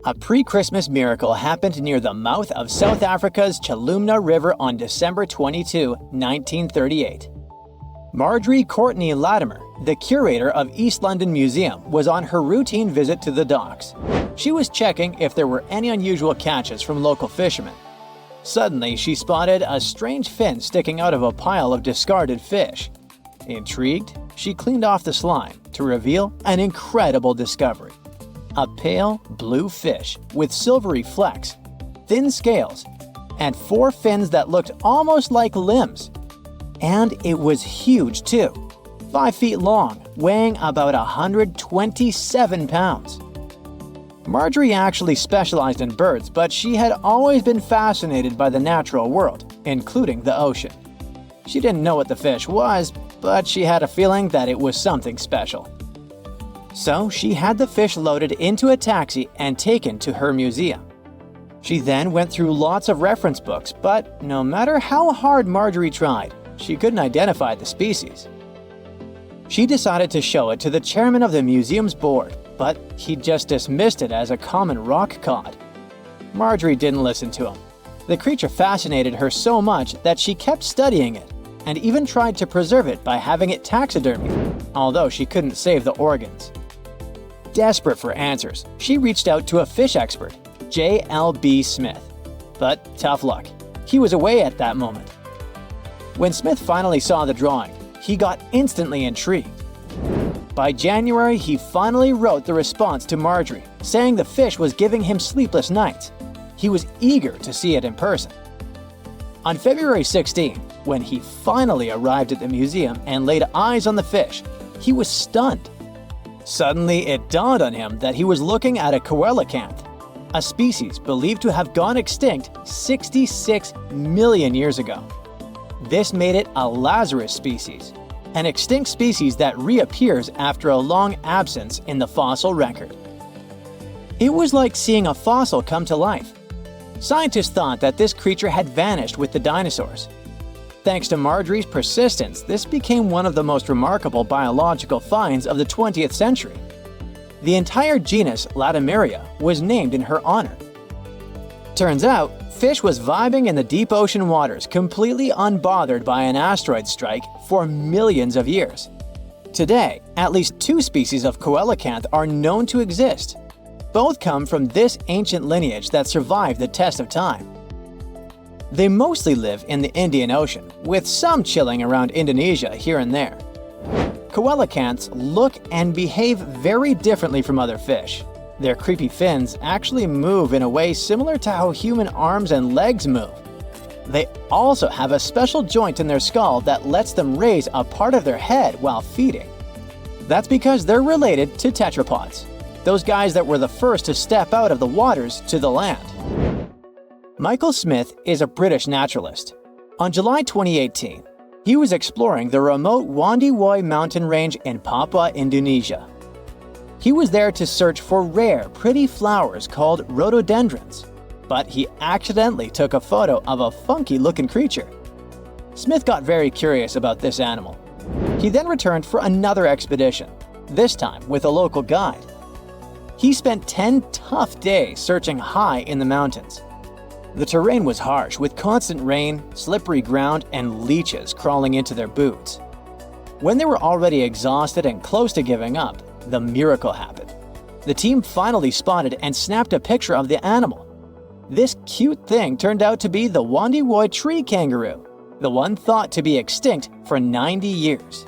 A pre-Christmas miracle happened near the mouth of South Africa's Chalumna River on December 22, 1938. Marjorie Courtney Latimer, the curator of East London Museum, was on her routine visit to the docks. She was checking if there were any unusual catches from local fishermen. Suddenly, she spotted a strange fin sticking out of a pile of discarded fish. Intrigued, she cleaned off the slime to reveal an incredible discovery. A pale blue fish with silvery flecks, thin scales, and 4 fins that looked almost like limbs. And it was huge too, 5 feet long, weighing about 127 pounds. Marjorie actually specialized in birds, but she had always been fascinated by the natural world, including the ocean. She didn't know what the fish was, but she had a feeling that it was something special. So she had the fish loaded into a taxi and taken to her museum. She then went through lots of reference books, but no matter how hard Marjorie tried, she couldn't identify the species. She decided to show it to the chairman of the museum's board, but he just dismissed it as a common rock cod. Marjorie didn't listen to him. The creature fascinated her so much that she kept studying it, and even tried to preserve it by having it taxidermied, although she couldn't save the organs. Desperate for answers, she reached out to a fish expert, J.L.B. Smith. But tough luck, he was away at that moment. When Smith finally saw the drawing, he got instantly intrigued. By January, he finally wrote the response to Marjorie, saying the fish was giving him sleepless nights. He was eager to see it in person. On February 16, when he finally arrived at the museum and laid eyes on the fish, he was stunned. Suddenly, it dawned on him that he was looking at a coelacanth, a species believed to have gone extinct 66 million years ago. This made it a Lazarus species, an extinct species that reappears after a long absence in the fossil record. It was like seeing a fossil come to life. Scientists thought that this creature had vanished with the dinosaurs. Thanks to Marjorie's persistence, this became one of the most remarkable biological finds of the 20th century. The entire genus Latimeria was named in her honor. Turns out, fish was vibing in the deep ocean waters, completely unbothered by an asteroid strike for millions of years. Today, at least 2 species of coelacanth are known to exist. Both come from this ancient lineage that survived the test of time. They mostly live in the Indian Ocean, with some chilling around Indonesia here and there. Coelacanths look and behave very differently from other fish. Their creepy fins actually move in a way similar to how human arms and legs move. They also have a special joint in their skull that lets them raise a part of their head while feeding. That's because they're related to tetrapods, those guys that were the first to step out of the waters to the land. Michael Smith is a British naturalist. On July 2018, he was exploring the remote Wandiwoi mountain range in Papua, Indonesia. He was there to search for rare, pretty flowers called rhododendrons, but he accidentally took a photo of a funky-looking creature. Smith got very curious about this animal. He then returned for another expedition, this time with a local guide. He spent 10 tough days searching high in the mountains. The terrain was harsh, with constant rain, slippery ground, and leeches crawling into their boots. When they were already exhausted and close to giving up, the miracle happened. The team finally spotted and snapped a picture of the animal. This cute thing turned out to be the Wandiwoi tree kangaroo, the one thought to be extinct for 90 years.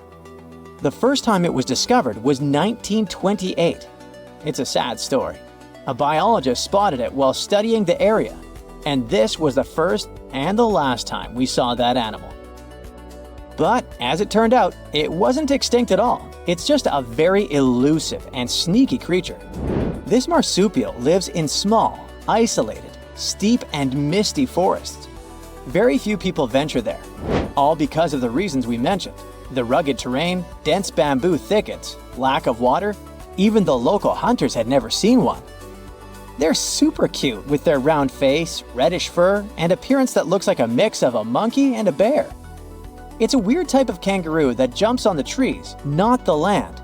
The first time it was discovered was 1928. It's a sad story. A biologist spotted it while studying the area, and this was the first and the last time we saw that animal. But as it turned out, it wasn't extinct at all. It's just a very elusive and sneaky creature. This marsupial lives in small, isolated, steep and misty forests. Very few people venture there, all because of the reasons we mentioned: the rugged terrain, dense bamboo thickets, lack of water. Even the local hunters had never seen one. They're super cute with their round face, reddish fur, and appearance that looks like a mix of a monkey and a bear. It's a weird type of kangaroo that jumps on the trees, not the land.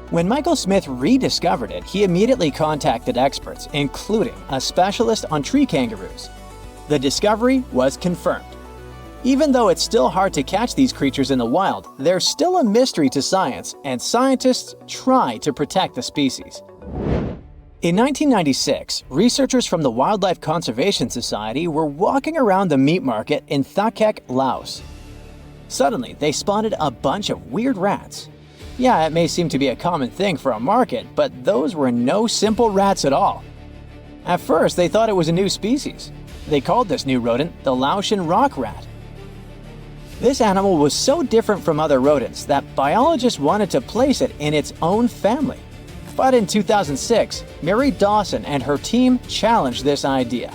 When Michael Smith rediscovered it, he immediately contacted experts, including a specialist on tree kangaroos. The discovery was confirmed. Even though it's still hard to catch these creatures in the wild, they're still a mystery to science, and scientists try to protect the species. In 1996, researchers from the Wildlife Conservation Society were walking around the meat market in Thakek, Laos. Suddenly, they spotted a bunch of weird rats. Yeah, it may seem to be a common thing for a market, but those were no simple rats at all. At first, they thought it was a new species. They called this new rodent the Laotian rock rat. This animal was so different from other rodents that biologists wanted to place it in its own family. But in 2006, Mary Dawson and her team challenged this idea.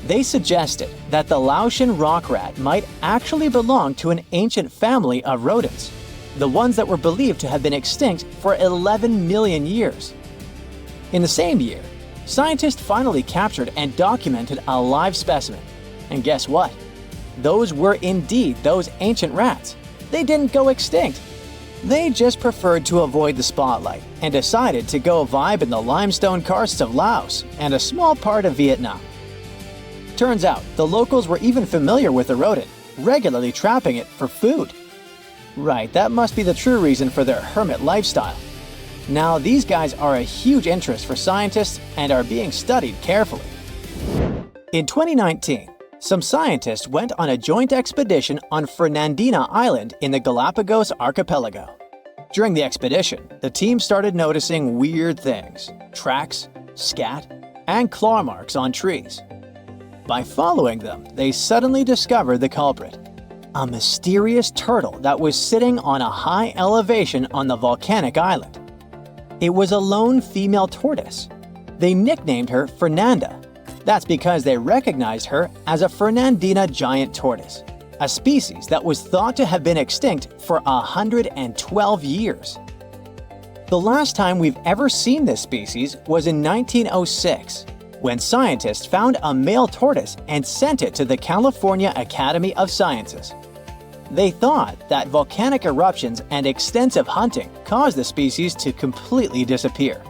They suggested that the Laotian rock rat might actually belong to an ancient family of rodents, the ones that were believed to have been extinct for 11 million years. In the same year, scientists finally captured and documented a live specimen. And guess what? Those were indeed those ancient rats. They didn't go extinct. They just preferred to avoid the spotlight and decided to go vibe in the limestone karsts of Laos and a small part of Vietnam. Turns out, the locals were even familiar with the rodent, regularly trapping it for food. Right, that must be the true reason for their hermit lifestyle. Now, these guys are a huge interest for scientists and are being studied carefully. In 2019, some scientists went on a joint expedition on Fernandina Island in the Galapagos archipelago. During the expedition, the team started noticing weird things: tracks, scat, and claw marks on trees. By following them, they suddenly discovered the culprit: a mysterious turtle that was sitting on a high elevation on the volcanic island. It was a lone female tortoise. They nicknamed her Fernanda. That's because they recognized her as a Fernandina giant tortoise, a species that was thought to have been extinct for 112 years. The last time we've ever seen this species was in 1906, when scientists found a male tortoise and sent it to the California Academy of Sciences. They thought that volcanic eruptions and extensive hunting caused the species to completely disappear.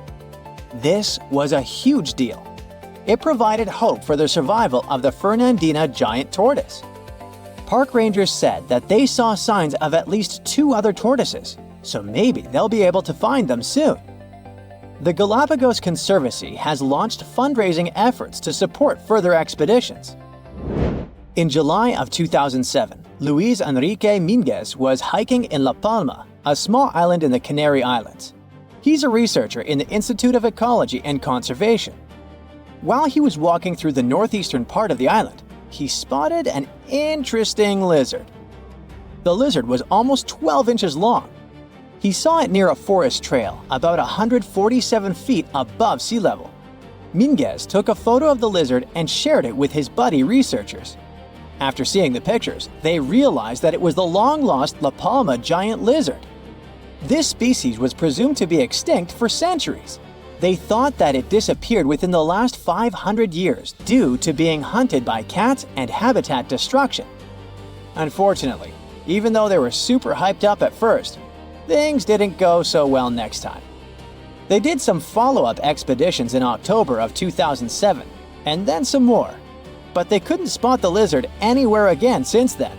This was a huge deal. It provided hope for the survival of the Fernandina giant tortoise. Park rangers said that they saw signs of at least 2 other tortoises, so maybe they'll be able to find them soon. The Galapagos Conservancy has launched fundraising efforts to support further expeditions. In July of 2007, Luis Enrique Minguez was hiking in La Palma, a small island in the Canary Islands. He's a researcher in the Institute of Ecology and Conservation. While he was walking through the northeastern part of the island, he spotted an interesting lizard. The lizard was almost 12 inches long. He saw it near a forest trail, about 147 feet above sea level. Minguez took a photo of the lizard and shared it with his buddy researchers. After seeing the pictures, they realized that it was the long-lost La Palma giant lizard. This species was presumed to be extinct for centuries. They thought that it disappeared within the last 500 years due to being hunted by cats and habitat destruction. Unfortunately, even though they were super hyped up at first, things didn't go so well next time. They did some follow-up expeditions in October of 2007, and then some more, but they couldn't spot the lizard anywhere again since then.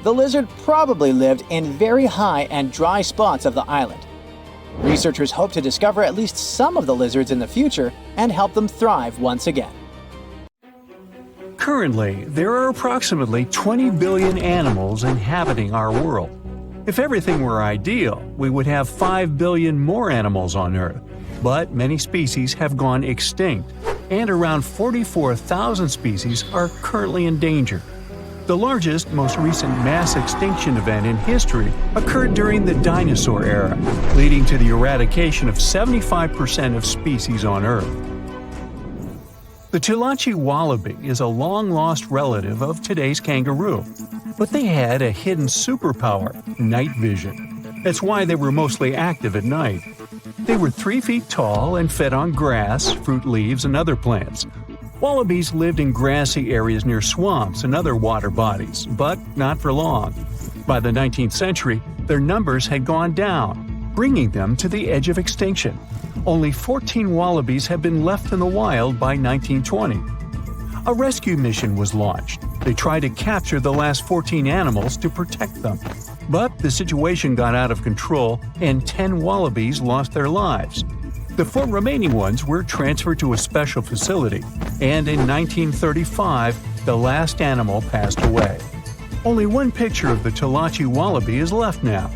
The lizard probably lived in very high and dry spots of the island. Researchers hope to discover at least some of the lizards in the future and help them thrive once again. Currently, there are approximately 20 billion animals inhabiting our world. If everything were ideal, we would have 5 billion more animals on Earth. But many species have gone extinct, and around 44,000 species are currently in danger. The largest, most recent mass extinction event in history occurred during the dinosaur era, leading to the eradication of 75% of species on Earth. The Tulachi wallaby is a long-lost relative of today's kangaroo, but they had a hidden superpower, night vision. That's why they were mostly active at night. They were 3 feet tall and fed on grass, fruit leaves, and other plants. Wallabies lived in grassy areas near swamps and other water bodies, but not for long. By the 19th century, their numbers had gone down. bringing them to the edge of extinction. Only 14 wallabies had been left in the wild by 1920. A rescue mission was launched. They tried to capture the last 14 animals to protect them. But the situation got out of control and 10 wallabies lost their lives. The 4 remaining ones were transferred to a special facility, and in 1935, the last animal passed away. Only one picture of the Talachi wallaby is left now.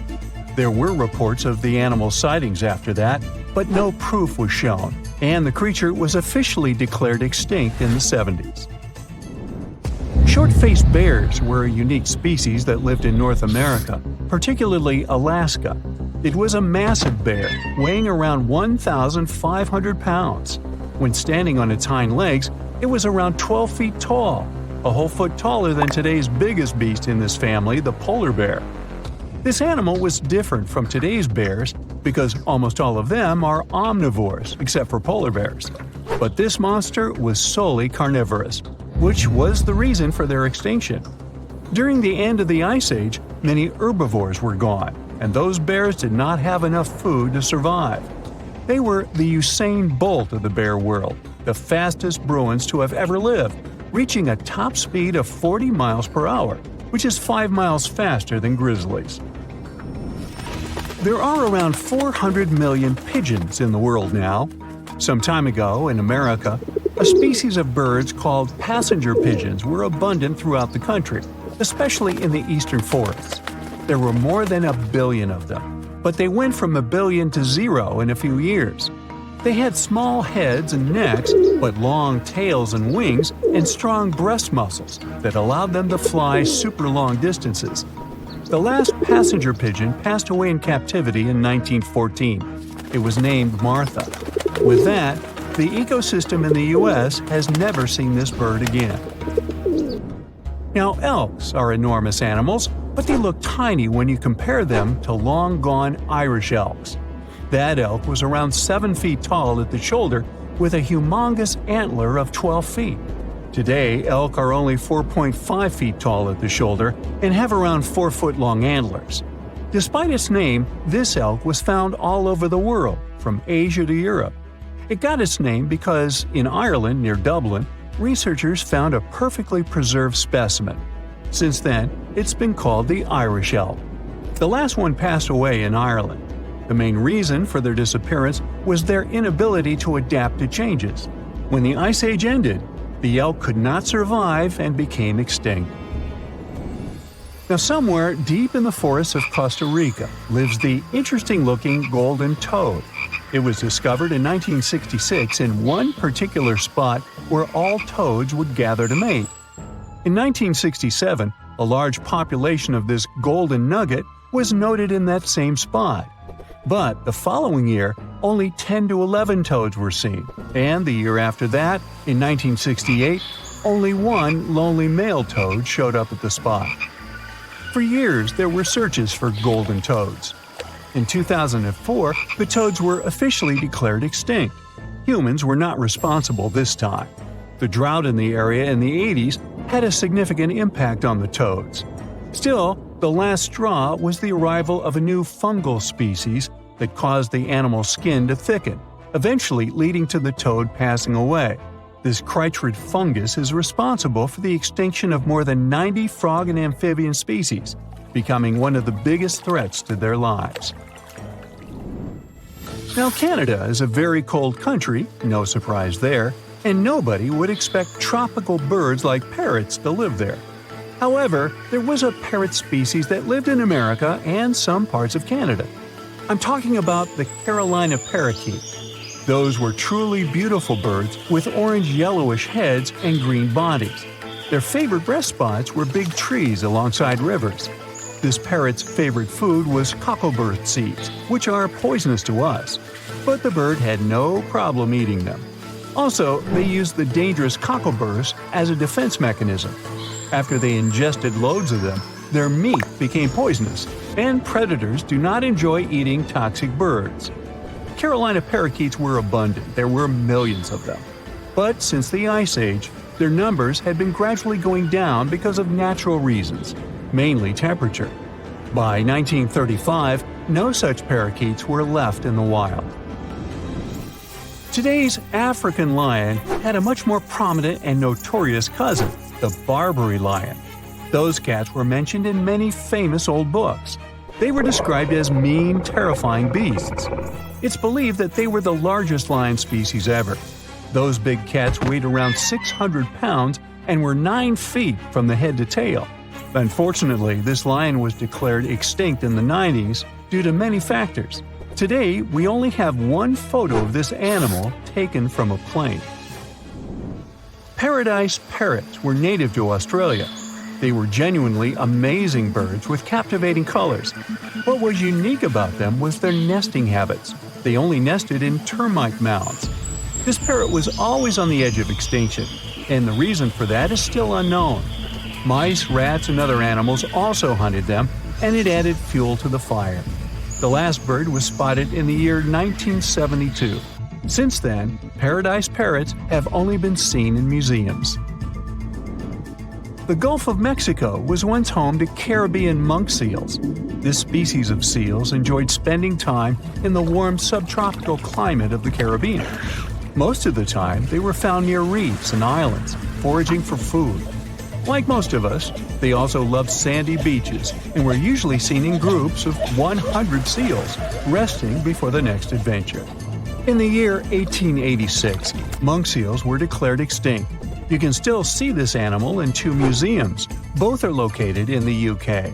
There were reports of the animal's sightings after that, but no proof was shown, and the creature was officially declared extinct in the 70s. Short-faced bears were a unique species that lived in North America, particularly Alaska. It was a massive bear, weighing around 1,500 pounds. When standing on its hind legs, it was around 12 feet tall, a whole foot taller than today's biggest beast in this family, the polar bear. This animal was different from today's bears because almost all of them are omnivores, except for polar bears. But this monster was solely carnivorous, which was the reason for their extinction. During the end of the Ice Age, many herbivores were gone, and those bears did not have enough food to survive. They were the Usain Bolt of the bear world, the fastest Bruins to have ever lived, reaching a top speed of 40 miles per hour, which is 5 miles faster than grizzlies. There are around 400 million pigeons in the world now. Some time ago, in America, a species of birds called passenger pigeons were abundant throughout the country, especially in the eastern forests. There were more than 1 billion of them, but they went from 1 billion to 0 in a few years. They had small heads and necks, but long tails and wings and strong breast muscles that allowed them to fly super long distances. The last passenger pigeon passed away in captivity in 1914. It was named Martha. With that, the ecosystem in the U.S. has never seen this bird again. Now, elks are enormous animals, but they look tiny when you compare them to long-gone Irish elks. That elk was around 7 feet tall at the shoulder with a humongous antler of 12 feet. Today, elk are only 4.5 feet tall at the shoulder and have around 4-foot-long antlers. Despite its name, this elk was found all over the world, from Asia to Europe. It got its name because, in Ireland near Dublin, researchers found a perfectly preserved specimen. Since then, it's been called the Irish elk. The last one passed away in Ireland. The main reason for their disappearance was their inability to adapt to changes. When the Ice Age ended, the elk could not survive and became extinct. Now, somewhere deep in the forests of Costa Rica lives the interesting-looking golden toad. It was discovered in 1966 in one particular spot where all toads would gather to mate. In 1967, a large population of this golden nugget was noted in that same spot. But the following year, only 10 to 11 toads were seen, and the year after that, in 1968, only one lonely male toad showed up at the spot. For years, there were searches for golden toads. In 2004, the toads were officially declared extinct. Humans were not responsible this time. The drought in the area in the 80s had a significant impact on the toads. Still, the last straw was the arrival of a new fungal species that caused the animal's skin to thicken, eventually leading to the toad passing away. This chytrid fungus is responsible for the extinction of more than 90 frog and amphibian species, becoming one of the biggest threats to their lives. Now, Canada is a very cold country, no surprise there, and nobody would expect tropical birds like parrots to live there. However, there was a parrot species that lived in America and some parts of Canada. I'm talking about the Carolina parakeet. Those were truly beautiful birds with orange-yellowish heads and green bodies. Their favorite rest spots were big trees alongside rivers. This parrot's favorite food was cocklebur seeds, which are poisonous to us, but the bird had no problem eating them. Also, they used the dangerous cockleburs as a defense mechanism. After they ingested loads of them, their meat became poisonous, and predators do not enjoy eating toxic birds. Carolina parakeets were abundant, there were millions of them. But since the Ice Age, their numbers had been gradually going down because of natural reasons, mainly temperature. By 1935, no such parakeets were left in the wild. Today's African lion had a much more prominent and notorious cousin, the Barbary lion. Those cats were mentioned in many famous old books. They were described as mean, terrifying beasts. It's believed that they were the largest lion species ever. Those big cats weighed around 600 pounds and were 9 feet from the head to tail. Unfortunately, this lion was declared extinct in the 90s due to many factors. Today, we only have one photo of this animal taken from a plane. Paradise parrots were native to Australia. They were genuinely amazing birds with captivating colors. What was unique about them was their nesting habits. They only nested in termite mounds. This parrot was always on the edge of extinction, and the reason for that is still unknown. Mice, rats, and other animals also hunted them, and it added fuel to the fire. The last bird was spotted in the year 1972. Since then, paradise parrots have only been seen in museums. The Gulf of Mexico was once home to Caribbean monk seals. This species of seals enjoyed spending time in the warm subtropical climate of the Caribbean. Most of the time, they were found near reefs and islands, foraging for food. Like most of us, they also loved sandy beaches and were usually seen in groups of 100 seals, resting before the next adventure. In the year 1886, monk seals were declared extinct. You can still see this animal in 2 museums. Both are located in the UK.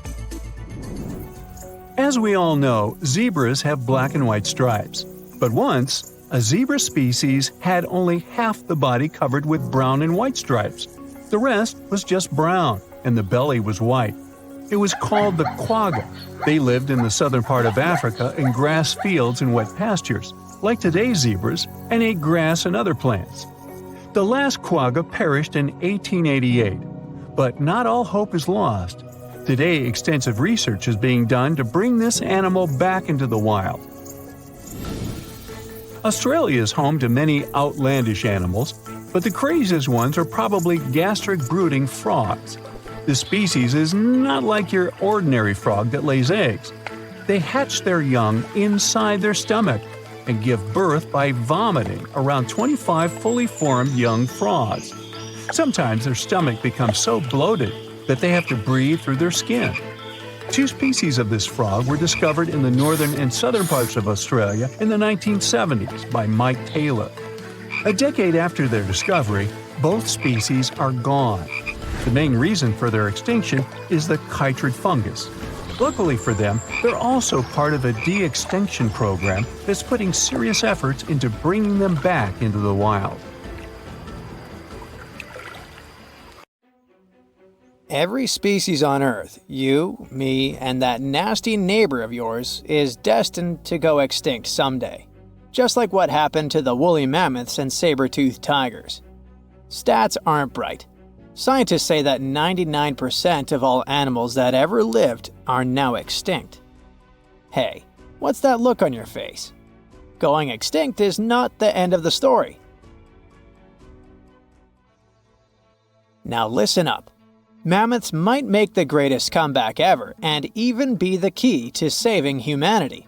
As we all know, zebras have black and white stripes. But once, a zebra species had only half the body covered with brown and white stripes. The rest was just brown, and the belly was white. It was called the quagga. They lived in the southern part of Africa in grass fields and wet pastures, like today's zebras, and ate grass and other plants. The last quagga perished in 1888, but not all hope is lost. Today, extensive research is being done to bring this animal back into the wild. Australia is home to many outlandish animals, but the craziest ones are probably gastric brooding frogs. This species is not like your ordinary frog that lays eggs. They hatch their young inside their stomach and give birth by vomiting around 25 fully formed young frogs. Sometimes their stomach becomes so bloated that they have to breathe through their skin. 2 species of this frog were discovered in the northern and southern parts of Australia in the 1970s by Mike Taylor. A decade after their discovery, both species are gone. The main reason for their extinction is the chytrid fungus. Luckily for them, they're also part of a de-extinction program that's putting serious efforts into bringing them back into the wild. Every species on Earth, you, me, and that nasty neighbor of yours, is destined to go extinct someday. Just like what happened to the woolly mammoths and saber-toothed tigers. Stats aren't bright. Scientists say that 99% of all animals that ever lived are now extinct. Hey, what's that look on your face? Going extinct is not the end of the story. Now listen up. Mammoths might make the greatest comeback ever and even be the key to saving humanity.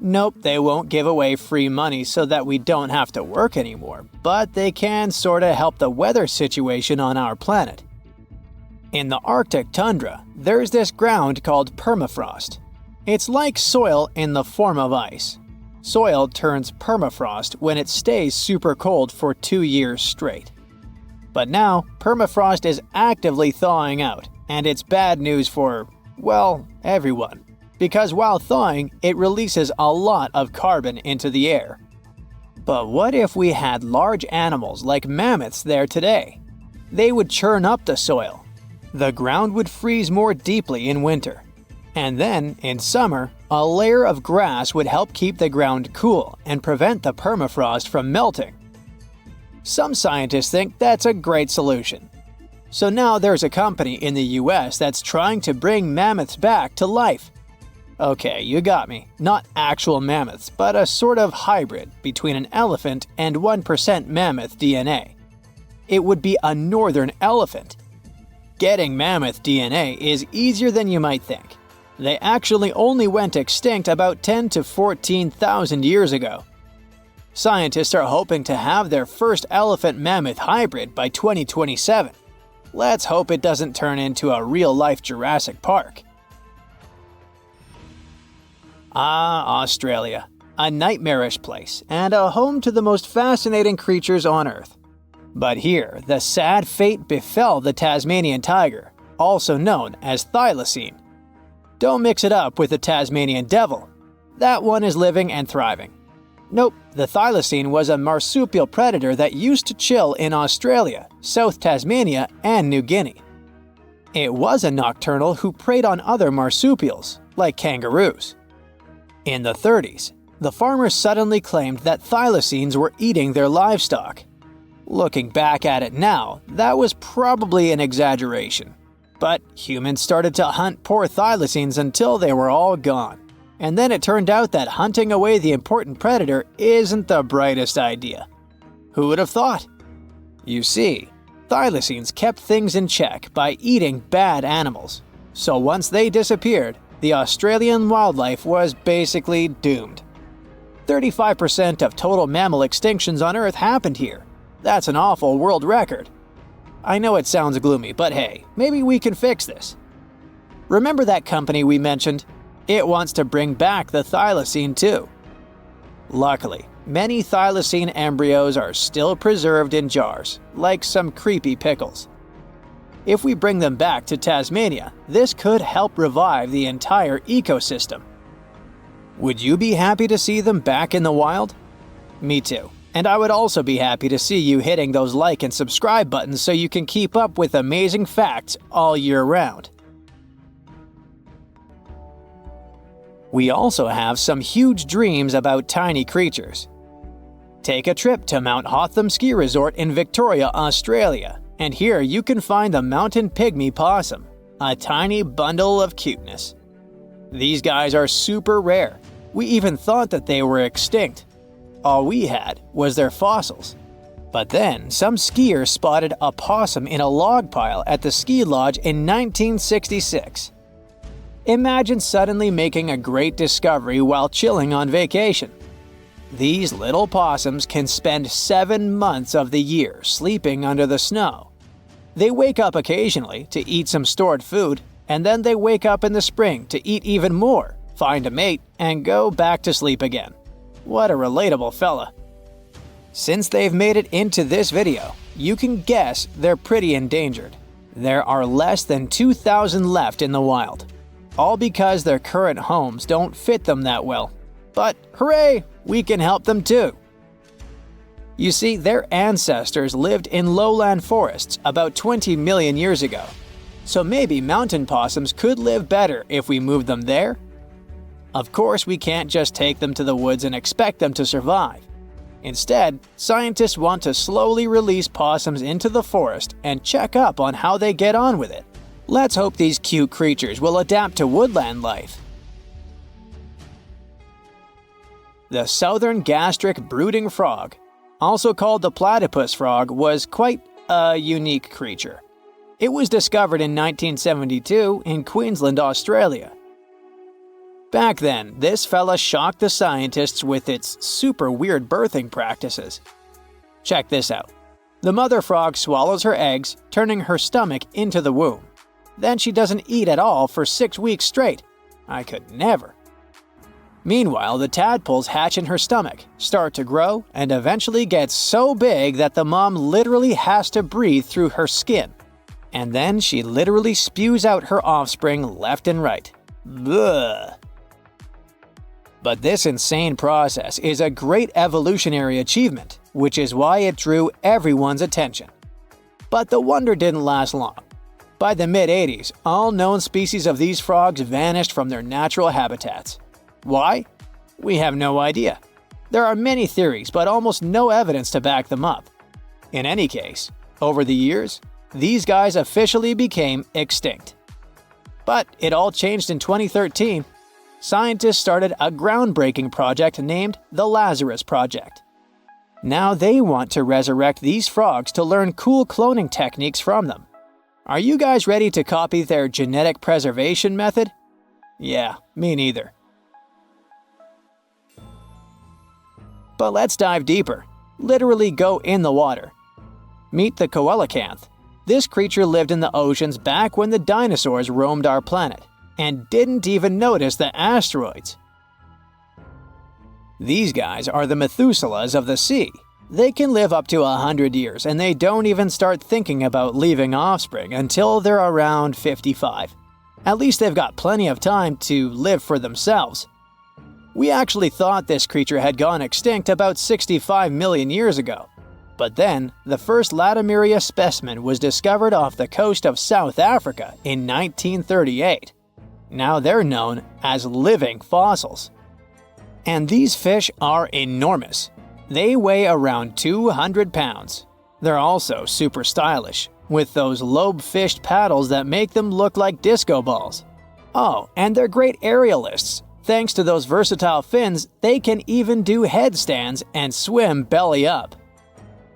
Nope, they won't give away free money so that we don't have to work anymore, but they can sorta help the weather situation on our planet. In the Arctic tundra, there's this ground called permafrost. It's like soil in the form of ice. Soil turns permafrost when it stays super cold for 2 years straight. But now, permafrost is actively thawing out, and it's bad news for, well, everyone. Because while thawing, it releases a lot of carbon into the air. But what if we had large animals like mammoths there today? They would churn up the soil. The ground would freeze more deeply in winter. And then, in summer, a layer of grass would help keep the ground cool and prevent the permafrost from melting. Some scientists think that's a great solution. So now there's a company in the US that's trying to bring mammoths back to life. Okay, you got me. Not actual mammoths, but a sort of hybrid between an elephant and 1% mammoth DNA. It would be a northern elephant. Getting mammoth DNA is easier than you might think. They actually only went extinct about 10 to 14,000 years ago. Scientists are hoping to have their first elephant-mammoth hybrid by 2027. Let's hope it doesn't turn into a real-life Jurassic Park. Australia. A nightmarish place and a home to the most fascinating creatures on Earth. But here, the sad fate befell the Tasmanian tiger, also known as thylacine. Don't mix it up with the Tasmanian devil. That one is living and thriving. Nope, the thylacine was a marsupial predator that used to chill in Australia, South Tasmania, and New Guinea. It was a nocturnal who preyed on other marsupials, like kangaroos. In the 30s, the farmers suddenly claimed that thylacines were eating their livestock. Looking back at it now, that was probably an exaggeration. But humans started to hunt poor thylacines until they were all gone. And then it turned out that hunting away the important predator isn't the brightest idea. Who would have thought? You see, thylacines kept things in check by eating bad animals. So once they disappeared, the Australian wildlife was basically doomed. 35% of total mammal extinctions on Earth happened here. That's an awful world record. I know it sounds gloomy, but hey, maybe we can fix this. Remember that company we mentioned? It wants to bring back the thylacine too. Luckily, many thylacine embryos are still preserved in jars, like some creepy pickles. If we bring them back to Tasmania, this could help revive the entire ecosystem. Would you be happy to see them back in the wild? Me too. And I would also be happy to see you hitting those like and subscribe buttons so you can keep up with amazing facts all year round. We also have some huge dreams about tiny creatures. Take a trip to Mount Hotham Ski Resort in Victoria, Australia, and here you can find the mountain pygmy possum, a tiny bundle of cuteness. These guys are super rare. We even thought that they were extinct. All we had was their fossils. But then, some skiers spotted a possum in a log pile at the ski lodge in 1966. Imagine suddenly making a great discovery while chilling on vacation. These little possums can spend 7 months of the year sleeping under the snow. They wake up occasionally to eat some stored food, and then they wake up in the spring to eat even more, find a mate, and go back to sleep again. What a relatable fella. Since they've made it into this video, you can guess they're pretty endangered. There are less than 2,000 left in the wild, all because their current homes don't fit them that well. But hooray, we can help them too. You see, their ancestors lived in lowland forests about 20 million years ago. So maybe mountain possums could live better if we moved them there? Of course, we can't just take them to the woods and expect them to survive. Instead, scientists want to slowly release possums into the forest and check up on how they get on with it. Let's hope these cute creatures will adapt to woodland life. The southern gastric brooding frog, also called the platypus frog, was quite a unique creature. It was discovered in 1972 in Queensland, Australia. Back then, this fella shocked the scientists with its super weird birthing practices. Check this out. The mother frog swallows her eggs, turning her stomach into the womb. Then she doesn't eat at all for 6 weeks straight. I could never. Meanwhile, the tadpoles hatch in her stomach, start to grow, and eventually get so big that the mom literally has to breathe through her skin. And then she literally spews out her offspring left and right. Bleh. But this insane process is a great evolutionary achievement, which is why it drew everyone's attention. But the wonder didn't last long. By the mid-80s, all known species of these frogs vanished from their natural habitats. Why? We have no idea. There are many theories, but almost no evidence to back them up. In any case, over the years, these guys officially became extinct. But it all changed in 2013. Scientists started a groundbreaking project named the Lazarus Project. Now they want to resurrect these frogs to learn cool cloning techniques from them. Are you guys ready to copy their genetic preservation method? Yeah, me neither. But let's dive deeper. Literally go in the water. Meet the coelacanth. This creature lived in the oceans back when the dinosaurs roamed our planet, and didn't even notice the asteroids. These guys are the Methuselahs of the sea. They can live up to 100 years, and they don't even start thinking about leaving offspring until they're around 55. At least they've got plenty of time to live for themselves. We actually thought this creature had gone extinct about 65 million years ago. But then, the first Latimeria specimen was discovered off the coast of South Africa in 1938. Now they're known as living fossils. And these fish are enormous. They weigh around 200 pounds. They're also super stylish, with those lobe-fished paddles that make them look like disco balls. Oh, and they're great aerialists. Thanks to those versatile fins, they can even do headstands and swim belly up.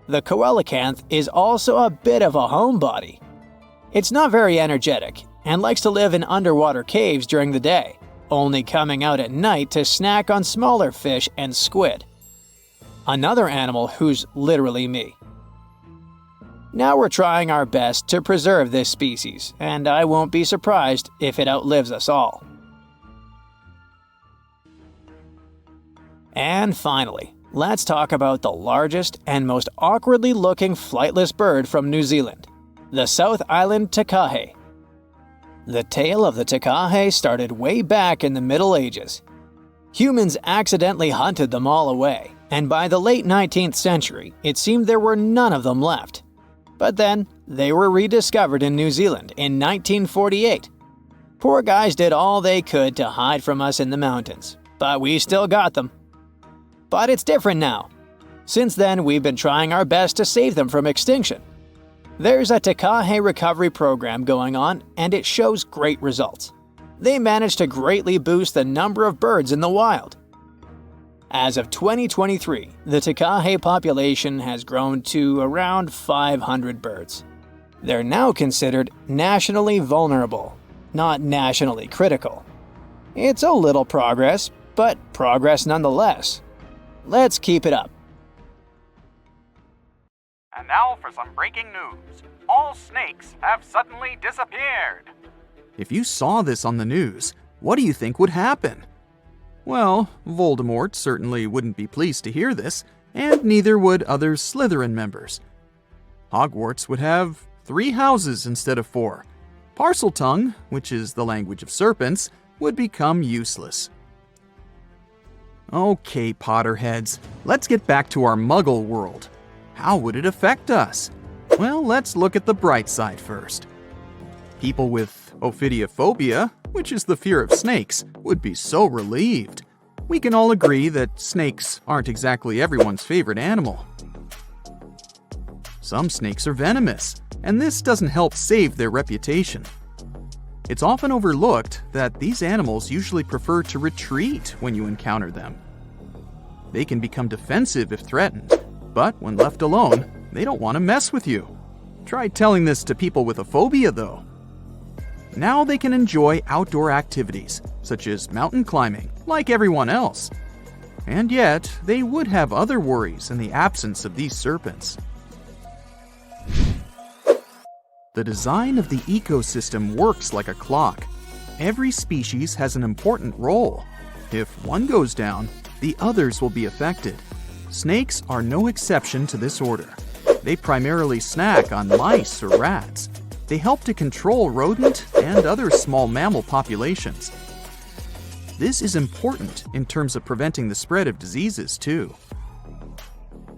The coelacanth is also a bit of a homebody. It's not very energetic and likes to live in underwater caves during the day, only coming out at night to snack on smaller fish and squid. Another animal who's literally me. Now we're trying our best to preserve this species, and I won't be surprised if it outlives us all. And finally, let's talk about the largest and most awkwardly looking flightless bird from New Zealand, the South Island takahe. The tale of the takahe started way back in the Middle Ages. Humans accidentally hunted them all away, and by the late 19th century, it seemed there were none of them left. But then, they were rediscovered in New Zealand in 1948. Poor guys did all they could to hide from us in the mountains, but we still got them. But it's different now. Since then, we've been trying our best to save them from extinction. There's a takahe recovery program going on, and it shows great results. They managed to greatly boost the number of birds in the wild. As of 2023, the takahe population has grown to around 500 birds. They're now considered nationally vulnerable, not nationally critical. It's a little progress, but progress nonetheless. Let's keep it up. And now for some breaking news. All snakes have suddenly disappeared. If you saw this on the news, what do you think would happen? Well, Voldemort certainly wouldn't be pleased to hear this, and neither would other Slytherin members. Hogwarts would have 3 houses instead of 4. Parseltongue, which is the language of serpents, would become useless. Okay, Potterheads, let's get back to our Muggle world. How would it affect us? Well, let's look at the bright side first. People with ophidiophobia, which is the fear of snakes, would be so relieved. We can all agree that snakes aren't exactly everyone's favorite animal. Some snakes are venomous, and this doesn't help save their reputation. It's often overlooked that these animals usually prefer to retreat when you encounter them. They can become defensive if threatened, but when left alone, they don't want to mess with you. Try telling this to people with a phobia, though. Now they can enjoy outdoor activities, such as mountain climbing, like everyone else. And yet, they would have other worries in the absence of these serpents. The design of the ecosystem works like a clock. Every species has an important role. If one goes down, the others will be affected. Snakes are no exception to this order. They primarily snack on mice or rats. They help to control rodent and other small mammal populations. This is important in terms of preventing the spread of diseases, too.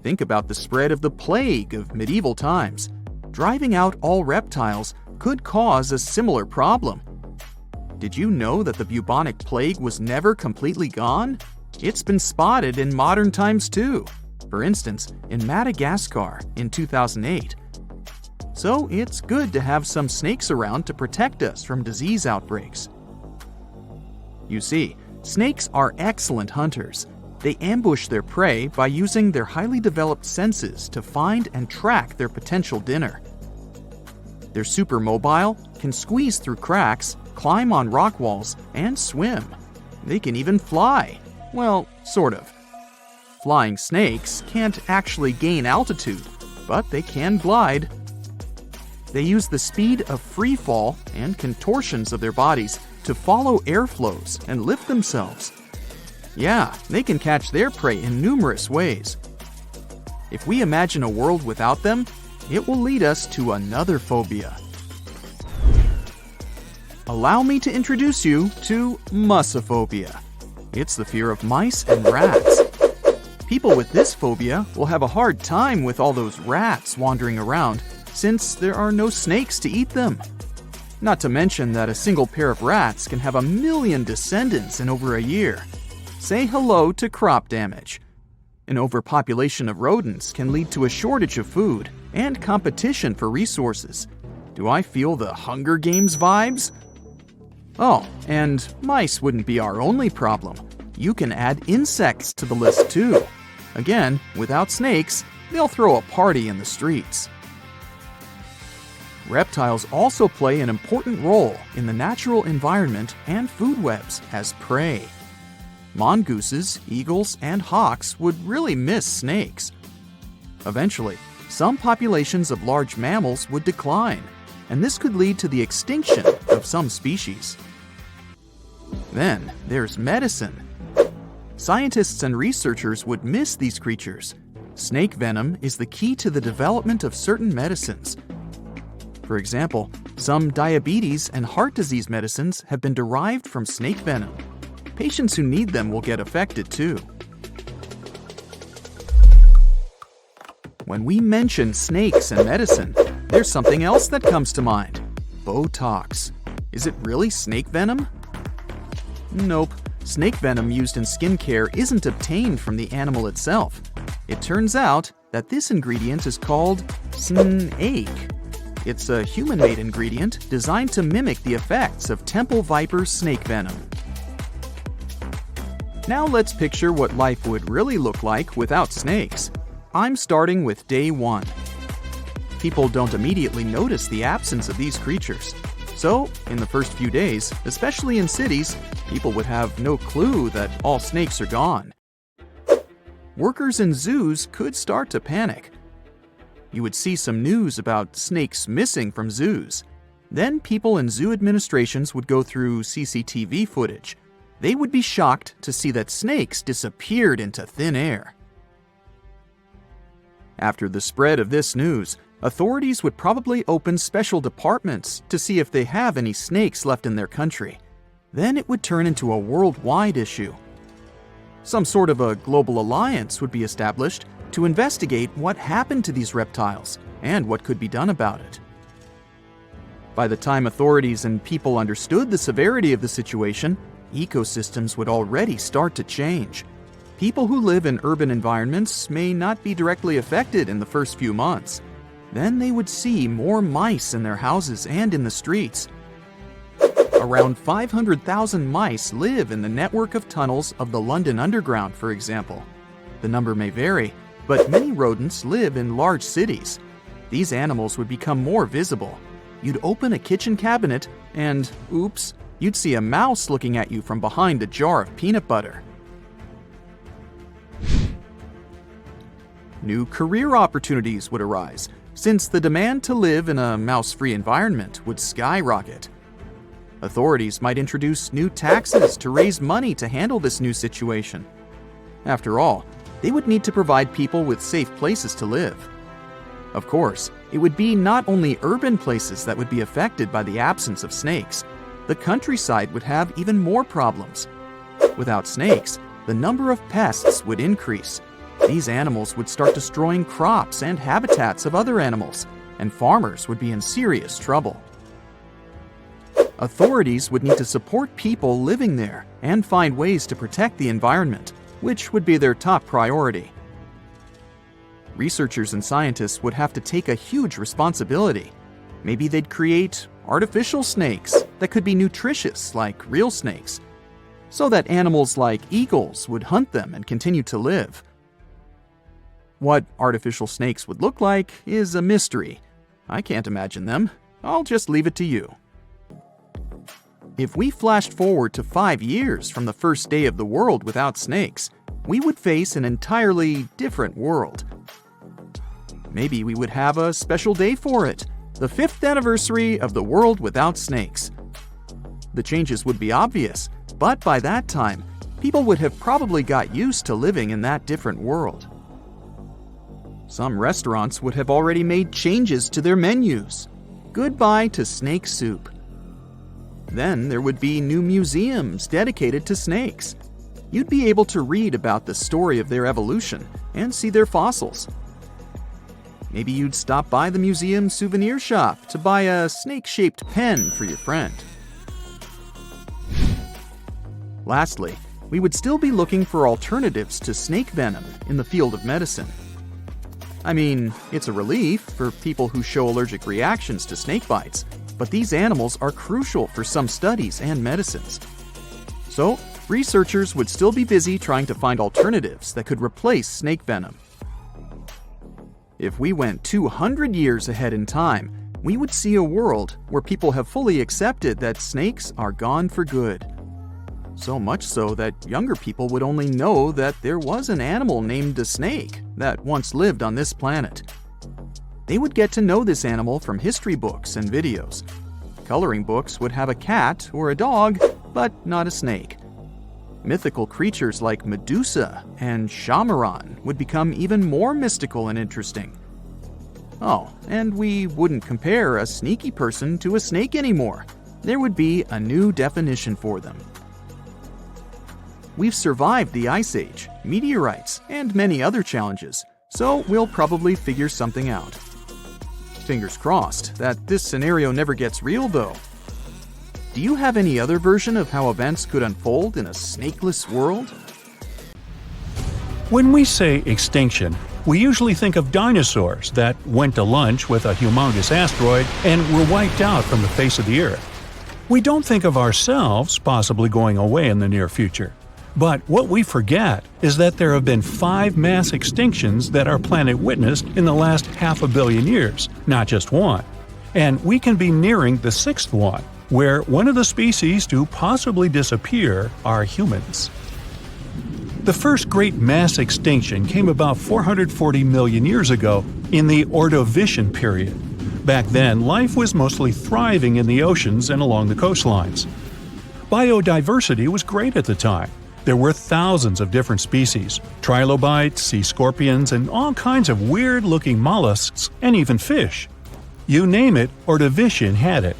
Think about the spread of the plague of medieval times. Driving out all reptiles could cause a similar problem. Did you know that the bubonic plague was never completely gone? It's been spotted in modern times too. For instance, in Madagascar in 2008. So it's good to have some snakes around to protect us from disease outbreaks. You see, snakes are excellent hunters. They ambush their prey by using their highly developed senses to find and track their potential dinner. They're super mobile, can squeeze through cracks, climb on rock walls, and swim. They can even fly. Well, sort of. Flying snakes can't actually gain altitude, but they can glide. They use the speed of free fall and contortions of their bodies to follow airflows and lift themselves. Yeah, they can catch their prey in numerous ways. If we imagine a world without them, it will lead us to another phobia. Allow me to introduce you to mussophobia. It's the fear of mice and rats. People with this phobia will have a hard time with all those rats wandering around, since there are no snakes to eat them. Not to mention that a single pair of rats can have 1 million descendants in over a year. Say hello to crop damage. An overpopulation of rodents can lead to a shortage of food and competition for resources. Do I feel the Hunger Games vibes? Oh, and mice wouldn't be our only problem. You can add insects to the list too. Again, without snakes, they'll throw a party in the streets. Reptiles also play an important role in the natural environment and food webs as prey. Mongooses, eagles, and hawks would really miss snakes. Eventually, some populations of large mammals would decline, and this could lead to the extinction of some species. Then there's medicine. Scientists and researchers would miss these creatures. Snake venom is the key to the development of certain medicines. For example, some diabetes and heart disease medicines have been derived from snake venom. Patients who need them will get affected too. When we mention snakes and medicine, there's something else that comes to mind. Botox. Is it really snake venom? Nope. Snake venom used in skincare isn't obtained from the animal itself. It turns out that this ingredient is called snake. It's a human-made ingredient designed to mimic the effects of temple viper snake venom. Now let's picture what life would really look like without snakes. I'm starting with day 1. People don't immediately notice the absence of these creatures. So, in the first few days, especially in cities, people would have no clue that all snakes are gone. Workers in zoos could start to panic. You would see some news about snakes missing from zoos. Then people in zoo administrations would go through CCTV footage. They would be shocked to see that snakes disappeared into thin air. After the spread of this news, authorities would probably open special departments to see if they have any snakes left in their country. Then it would turn into a worldwide issue. Some sort of a global alliance would be established to investigate what happened to these reptiles and what could be done about it. By the time authorities and people understood the severity of the situation, ecosystems would already start to change. People who live in urban environments may not be directly affected in the first few months. Then they would see more mice in their houses and in the streets. Around 500,000 mice live in the network of tunnels of the London Underground, for example. The number may vary, but many rodents live in large cities. These animals would become more visible. You'd open a kitchen cabinet and, oops, you'd see a mouse looking at you from behind a jar of peanut butter. New career opportunities would arise, since the demand to live in a mouse-free environment would skyrocket. Authorities might introduce new taxes to raise money to handle this new situation. After all, they would need to provide people with safe places to live. Of course, it would be not only urban places that would be affected by the absence of snakes. The countryside would have even more problems. Without snakes, the number of pests would increase. These animals would start destroying crops and habitats of other animals, and farmers would be in serious trouble. Authorities would need to support people living there and find ways to protect the environment, which would be their top priority. Researchers and scientists would have to take a huge responsibility. Maybe they'd create artificial snakes that could be nutritious like real snakes, so that animals like eagles would hunt them and continue to live. What artificial snakes would look like is a mystery. I can't imagine them. I'll just leave it to you. If we flashed forward to 5 years from the first day of the world without snakes, we would face an entirely different world. Maybe we would have a special day for it, the 5th anniversary of the world without snakes. The changes would be obvious, but by that time, people would have probably got used to living in that different world. Some restaurants would have already made changes to their menus. Goodbye to snake soup. Then there would be new museums dedicated to snakes. You'd be able to read about the story of their evolution and see their fossils. Maybe you'd stop by the museum souvenir shop to buy a snake-shaped pen for your friend. Lastly, we would still be looking for alternatives to snake venom in the field of medicine. I mean, it's a relief for people who show allergic reactions to snake bites, but these animals are crucial for some studies and medicines. So, researchers would still be busy trying to find alternatives that could replace snake venom. If we went 200 years ahead in time, we would see a world where people have fully accepted that snakes are gone for good. So much so that younger people would only know that there was an animal named a snake that once lived on this planet. They would get to know this animal from history books and videos. Coloring books would have a cat or a dog, but not a snake. Mythical creatures like Medusa and Shamaran would become even more mystical and interesting. Oh, and we wouldn't compare a sneaky person to a snake anymore. There would be a new definition for them. We've survived the Ice Age, meteorites, and many other challenges, so we'll probably figure something out. Fingers crossed that this scenario never gets real, though. Do you have any other version of how events could unfold in a snakeless world? When we say extinction, we usually think of dinosaurs that went to lunch with a humongous asteroid and were wiped out from the face of the Earth. We don't think of ourselves possibly going away in the near future. But what we forget is that there have been 5 mass extinctions that our planet witnessed in the last 500 million years, not just one. And we can be nearing the 6th one, where one of the species to possibly disappear are humans. The first great mass extinction came about 440 million years ago in the Ordovician period. Back then, life was mostly thriving in the oceans and along the coastlines. Biodiversity was great at the time. There were thousands of different species, trilobites, sea scorpions, and all kinds of weird-looking mollusks, and even fish. You name it, Ordovician had it.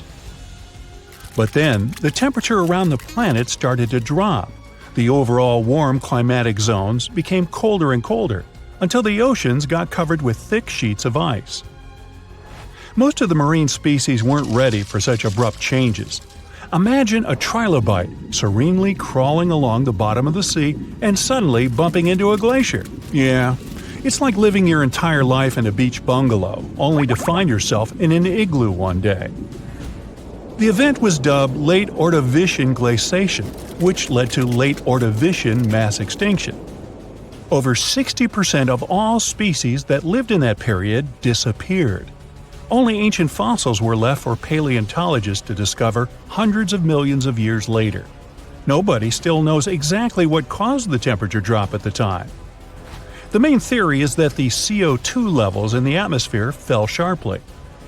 But then, the temperature around the planet started to drop. The overall warm climatic zones became colder and colder, until the oceans got covered with thick sheets of ice. Most of the marine species weren't ready for such abrupt changes. Imagine a trilobite serenely crawling along the bottom of the sea and suddenly bumping into a glacier. Yeah, it's like living your entire life in a beach bungalow, only to find yourself in an igloo one day. The event was dubbed Late Ordovician Glaciation, which led to Late Ordovician mass extinction. Over 60% of all species that lived in that period disappeared. Only ancient fossils were left for paleontologists to discover hundreds of millions of years later. Nobody still knows exactly what caused the temperature drop at the time. The main theory is that the CO2 levels in the atmosphere fell sharply.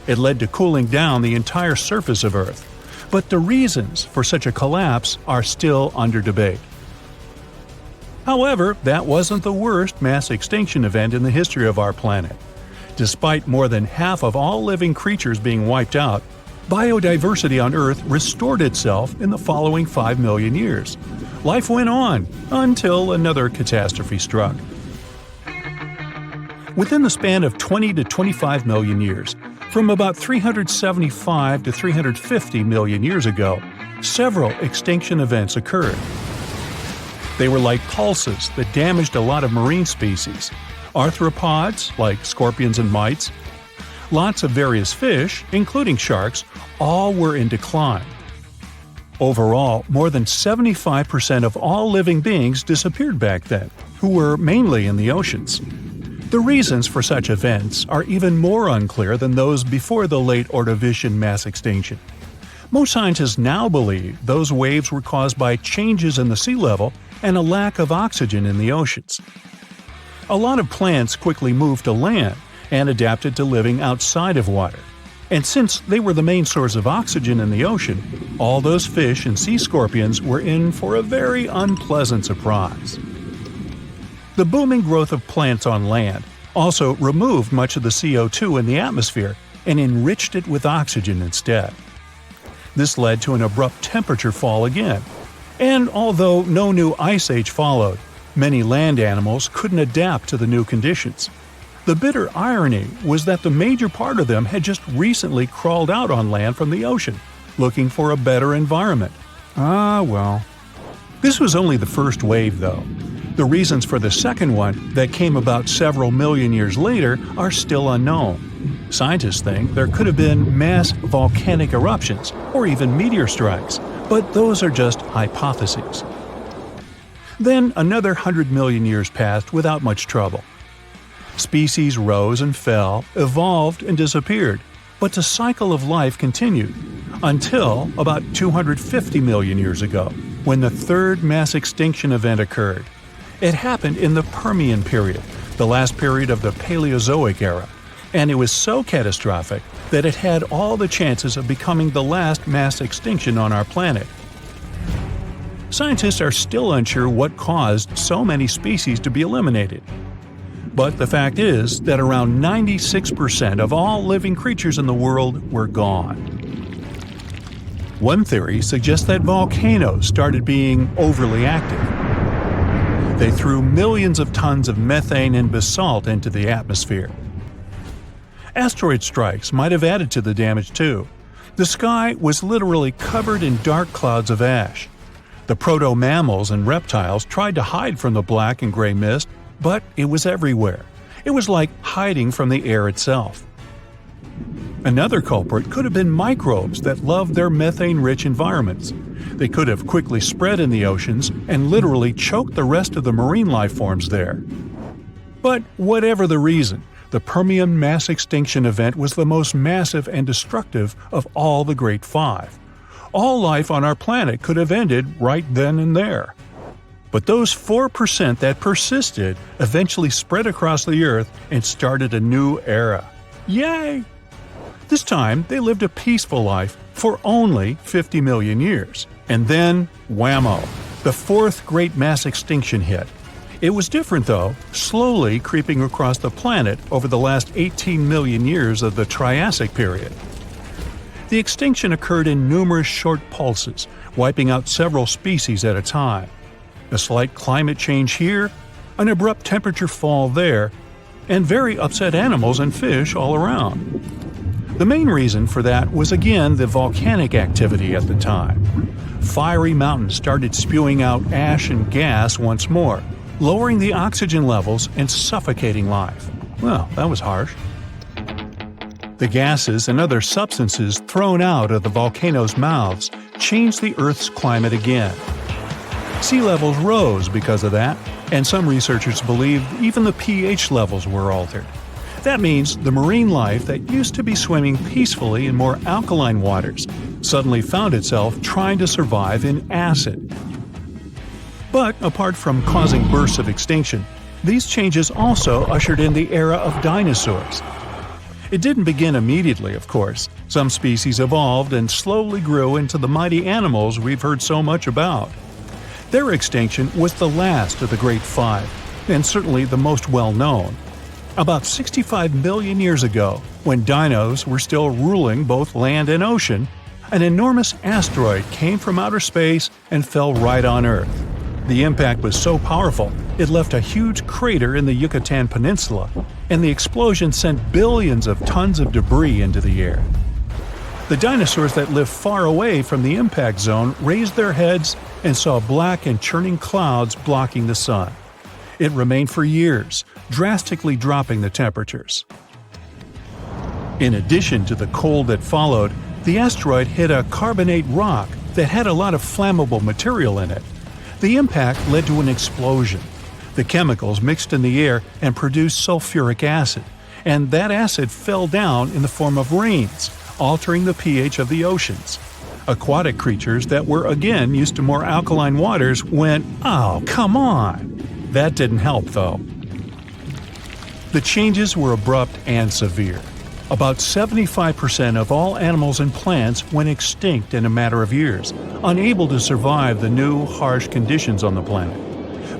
It led to cooling down the entire surface of Earth. But the reasons for such a collapse are still under debate. However, that wasn't the worst mass extinction event in the history of our planet. Despite more than half of all living creatures being wiped out, biodiversity on Earth restored itself in the following 5 million years. Life went on until another catastrophe struck. Within the span of 20 to 25 million years, from about 375 to 350 million years ago, several extinction events occurred. They were like pulses that damaged a lot of marine species. Arthropods, like scorpions and mites, lots of various fish, including sharks, all were in decline. Overall, more than 75% of all living beings disappeared back then, who were mainly in the oceans. The reasons for such events are even more unclear than those before the late Ordovician mass extinction. Most scientists now believe those waves were caused by changes in the sea level and a lack of oxygen in the oceans. A lot of plants quickly moved to land and adapted to living outside of water. And since they were the main source of oxygen in the ocean, all those fish and sea scorpions were in for a very unpleasant surprise. The booming growth of plants on land also removed much of the CO2 in the atmosphere and enriched it with oxygen instead. This led to an abrupt temperature fall again, and although no new ice age followed, many land animals couldn't adapt to the new conditions. The bitter irony was that the major part of them had just recently crawled out on land from the ocean, looking for a better environment. Ah, well. This was only the first wave, though. The reasons for the second one, that came about several million years later, are still unknown. Scientists think there could have been mass volcanic eruptions, or even meteor strikes, but those are just hypotheses. Then another 100 million years passed without much trouble. Species rose and fell, evolved and disappeared, but the cycle of life continued, until about 250 million years ago, when the third mass extinction event occurred. It happened in the Permian period, the last period of the Paleozoic era, and it was so catastrophic that it had all the chances of becoming the last mass extinction on our planet. Scientists are still unsure what caused so many species to be eliminated. But the fact is that around 96% of all living creatures in the world were gone. One theory suggests that volcanoes started being overly active. They threw millions of tons of methane and basalt into the atmosphere. Asteroid strikes might have added to the damage too. The sky was literally covered in dark clouds of ash. The proto-mammals and reptiles tried to hide from the black and gray mist, but it was everywhere. It was like hiding from the air itself. Another culprit could have been microbes that loved their methane-rich environments. They could have quickly spread in the oceans and literally choked the rest of the marine life forms there. But whatever the reason, the Permian mass extinction event was the most massive and destructive of all the Great Five. All life on our planet could have ended right then and there. But those 4% that persisted eventually spread across the Earth and started a new era. Yay! This time, they lived a peaceful life for only 50 million years. And then, whammo! The fourth great mass extinction hit. It was different though, slowly creeping across the planet over the last 18 million years of the Triassic period. The extinction occurred in numerous short pulses, wiping out several species at a time. A slight climate change here, an abrupt temperature fall there, and very upset animals and fish all around. The main reason for that was again the volcanic activity at the time. Fiery mountains started spewing out ash and gas once more, lowering the oxygen levels and suffocating life. Well, that was harsh. The gases and other substances thrown out of the volcanoes' mouths changed the Earth's climate again. Sea levels rose because of that, and some researchers believe even the pH levels were altered. That means the marine life that used to be swimming peacefully in more alkaline waters suddenly found itself trying to survive in acid. But apart from causing bursts of extinction, these changes also ushered in the era of dinosaurs. It didn't begin immediately, of course. Some species evolved and slowly grew into the mighty animals we've heard so much about. Their extinction was the last of the Great Five, and certainly the most well-known. About 65 million years ago, when dinos were still ruling both land and ocean, an enormous asteroid came from outer space and fell right on Earth. The impact was so powerful, it left a huge crater in the Yucatan Peninsula, and the explosion sent billions of tons of debris into the air. The dinosaurs that lived far away from the impact zone raised their heads and saw black and churning clouds blocking the sun. It remained for years, drastically dropping the temperatures. In addition to the cold that followed, the asteroid hit a carbonate rock that had a lot of flammable material in it. The impact led to an explosion. The chemicals mixed in the air and produced sulfuric acid, and that acid fell down in the form of rains, altering the pH of the oceans. Aquatic creatures that were again used to more alkaline waters went, "Oh, come on!" That didn't help, though. The changes were abrupt and severe. About 75% of all animals and plants went extinct in a matter of years, unable to survive the new, harsh conditions on the planet.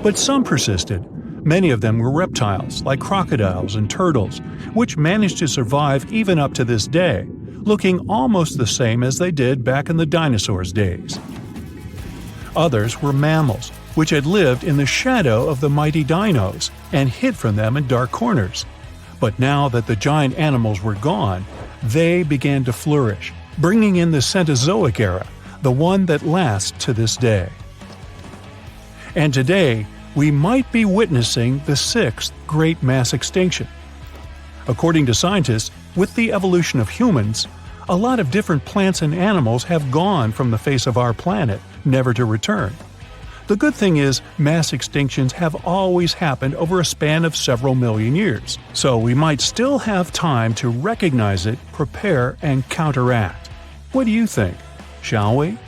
But some persisted. Many of them were reptiles, like crocodiles and turtles, which managed to survive even up to this day, looking almost the same as they did back in the dinosaurs' days. Others were mammals, which had lived in the shadow of the mighty dinos and hid from them in dark corners. But now that the giant animals were gone, they began to flourish, bringing in the Cenozoic era, the one that lasts to this day. And today, we might be witnessing the sixth great mass extinction. According to scientists, with the evolution of humans, a lot of different plants and animals have gone from the face of our planet, never to return. The good thing is, mass extinctions have always happened over a span of several million years, so we might still have time to recognize it, prepare, and counteract. What do you think? Shall we?